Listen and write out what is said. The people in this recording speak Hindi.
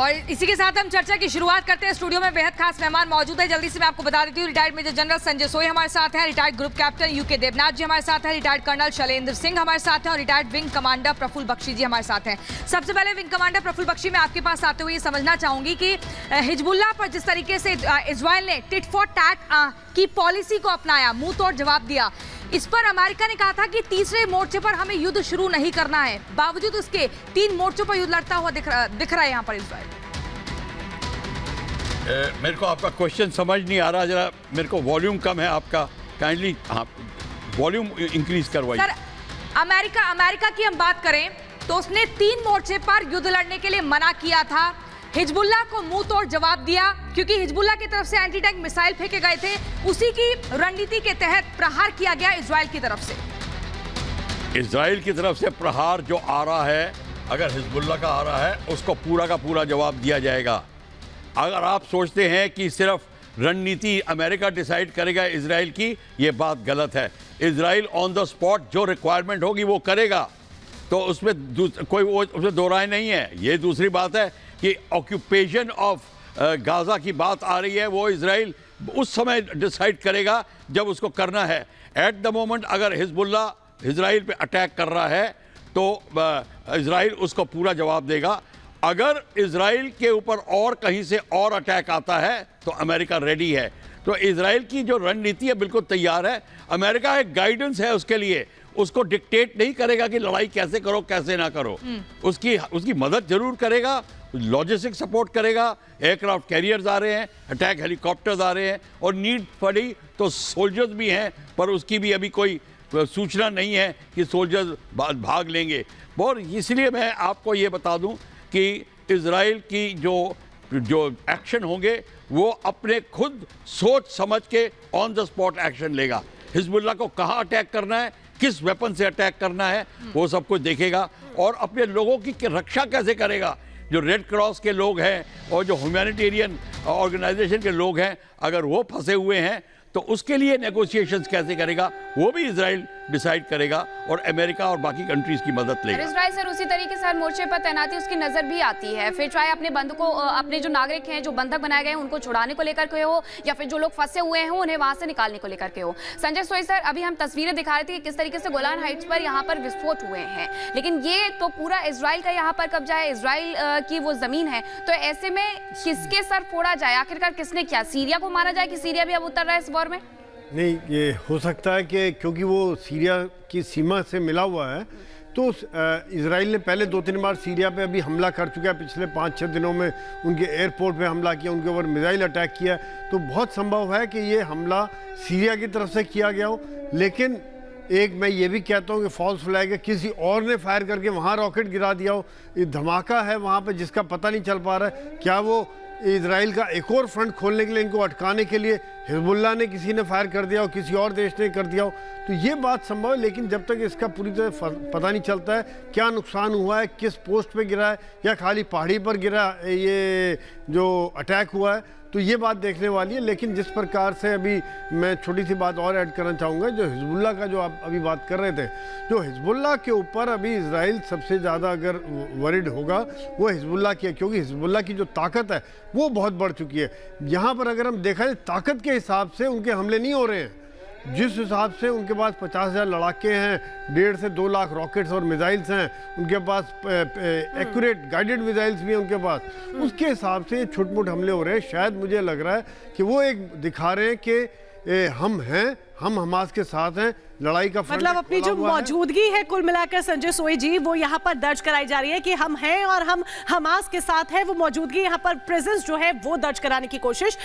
और इसी के साथ हम चर्चा की शुरुआत करते हैं। स्टूडियो में बेहद खास मेहमान मौजूद है। जल्दी से मैं आपको बता देती हूँ, रिटायर्ड मेजर जनरल संजय सोई हमारे साथ हैं, retired group captain UK Devnath ji हमारे साथ हैं, रिटायर्ड कर्नल शैलेंद्र सिंह हमारे साथ हैं और retired wing commander Prafull Bakshi ji हमारे साथ हैं। सबसे पहले विंग कमांडर प्रफुल्ल बख्शी, मैं आपके पास आते हुए ये समझना चाहूंगी कि हिजबुल्लाह पर जिस तरीके से इजराइल ने टिट फॉर टैट की पॉलिसी को अपनाया, मुंह तोड़ जवाब दिया, इस पर अमेरिका ने कहा था कि तीसरे मोर्चे पर हमें युद्ध शुरू नहीं करना है। बावजूद उसके 3 मोर्चों पर युद्ध लड़ता हुआ दिख रहा है यहाँ पर इजराइल। मेरे को आपका क्वेश्चन समझ नहीं आ रहा, जरा मेरे को वॉल्यूम कम है आपका, काइंडली वॉल्यूम इंक्रीज करवाइए। सर, अमेरिका की हम बात करें तो उसने 3 मोर्चे पर युद्ध लड़ने के लिए मना किया था। हिजबुल्लाह को मुंह तोड़ जवाब दिया क्योंकि हिजबुल्लाह की तरफ से एंटी टैंक मिसाइल फेंके गए थे। उसी की रणनीति के तहत प्रहार किया गया इजराइल की तरफ से। इजराइल की तरफ से प्रहार जो आ रहा है, अगर हिजबुल्लाह का आ रहा है, उसको पूरा का पूरा जवाब दिया जाएगा। अगर आप सोचते हैं कि सिर्फ रणनीति अमेरिका डिसाइड करेगा इजराइल की, ये बात गलत है। इजराइल ऑन द स्पॉट जो रिक्वायरमेंट होगी वो करेगा, तो उसमें कोई उसमें दो राय नहीं है। ये दूसरी बात है कि ऑक्यूपेशन ऑफ गाजा की बात आ रही है, वो इजराइल उस समय डिसाइड करेगा जब उसको करना है। एट द मोमेंट अगर हिजबुल्लाह इजराइल पे अटैक कर रहा है तो इजराइल उसको पूरा जवाब देगा। अगर इजराइल के ऊपर और कहीं से और अटैक आता है तो अमेरिका रेडी है। तो इजराइल की जो रणनीति है बिल्कुल तैयार है। अमेरिका एक गाइडेंस है उसके लिए, उसको डिक्टेट नहीं करेगा कि लड़ाई कैसे करो कैसे ना करो। उसकी मदद जरूर करेगा, लॉजिस्टिक सपोर्ट करेगा, एयरक्राफ्ट कैरियर्स आ रहे हैं, अटैक हेलीकॉप्टर्स आ रहे हैं और नीड पड़ी तो सोल्जर्स भी हैं, पर उसकी भी अभी कोई सूचना नहीं है कि सोल्जर्स भाग लेंगे। और इसलिए मैं आपको ये बता दूं कि इजराइल की जो एक्शन होंगे वो अपने खुद सोच समझ के ऑन द स्पॉट एक्शन लेगा। हिजबुल्लाह को कहाँ अटैक करना है, किस वेपन से अटैक करना है, वो सब कुछ देखेगा और अपने लोगों की रक्षा कैसे करेगा। जो रेड क्रॉस के लोग हैं और जो ह्यूमैनिटेरियन ऑर्गेनाइजेशन के लोग हैं, अगर वो फंसे हुए हैं तो उसके लिए नेगोशिएशंस कैसे करेगा वो भी इजराइल डिसाइड करेगा और अमेरिका और बाकी कंट्रीज की मदद लेगा। इजराइल सर उसी तरीके से हर मोर्चे पर तैनाती उसकी नजर भी आती है, फिर चाहे अपने बंधकों, अपने जो नागरिक हैं जो बंधक बनाए गए हैं उनको छुड़ाने को लेकर के हो या फिर जो लोग फंसे हुए हैं उन्हें वहां से निकालने को लेकर के हो। संजय सोई सर, अभी हम तस्वीरें दिखा रहे थे कि किस तरीके से गोलान हाइट्स पर यहाँ पर विस्फोट हुए हैं, लेकिन ये तो पूरा इजराइल का यहाँ पर कब्जा है, इजराइल की वो जमीन है, तो ऐसे में किसके सर फोड़ा जाए? आखिरकार किसने क्या? सीरिया को मारा जाए कि सीरिया भी अब उतर रहा है इस वॉर में? नहीं, ये हो सकता है कि क्योंकि वो सीरिया की सीमा से मिला हुआ है तो इजराइल ने पहले 2-3 बार सीरिया पे अभी हमला कर चुका है। पिछले 5-6 दिनों में उनके एयरपोर्ट पे हमला किया, उनके ऊपर मिसाइल अटैक किया, तो बहुत संभव है कि ये हमला सीरिया की तरफ से किया गया हो। लेकिन एक मैं ये भी कहता हूँ कि फॉल्स फ्लैग है, किसी और ने फायर करके वहाँ रॉकेट गिरा दिया हो। ये धमाका है वहाँ पर जिसका पता नहीं चल पा रहा है। क्या वो इजराइल का एक और फ्रंट खोलने के लिए, इनको अटकाने के लिए हिजबुल्लाह ने किसी ने फायर कर दिया हो, किसी और देश ने कर दिया हो, तो ये बात संभव है। लेकिन जब तक इसका पूरी तरह पता नहीं चलता है क्या नुकसान हुआ है, किस पोस्ट पे गिरा है या खाली पहाड़ी पर गिरा ये जो अटैक हुआ है, तो ये बात देखने वाली है। लेकिन जिस प्रकार से अभी मैं छोटी सी बात और ऐड करना चाहूँगा, जो हिजबुल्लाह का जो आप अभी बात कर रहे थे, जो हिजबुल्लाह के ऊपर अभी इजराइल सबसे ज़्यादा अगर वरिड होगा वो हिजबुल्लाह की है, क्योंकि हिजबुल्लाह की जो ताकत है वो बहुत बढ़ चुकी है। यहाँ पर अगर हम देखा जाए ताकत के हिसाब से उनके हमले नहीं हो रहे हैं। जिस हिसाब से उनके पास 50,000 लड़ाके हैं, 1.5 से 2 लाख रॉकेट्स और मिसाइल्स हैं, उनके पास एक्यूरेट गाइडेड मिसाइल्स भी हैं उनके पास, उसके हिसाब से छुटमुट हमले हो रहे हैं। शायद मुझे लग रहा है कि वो एक दिखा रहे हैं कि हम हैं, हम हमास के साथ हैं, लड़ाई का मतलब अपनी जो मौजूदगी है कुल मिलाकर संजय सोई जी वो यहाँ पर दर्ज कराई जा रही है कि हम हैं और हम हमास के साथ हैं। वो मौजूदगी यहाँ पर प्रेजेंस जो है वो दर्ज कराने की कोशिश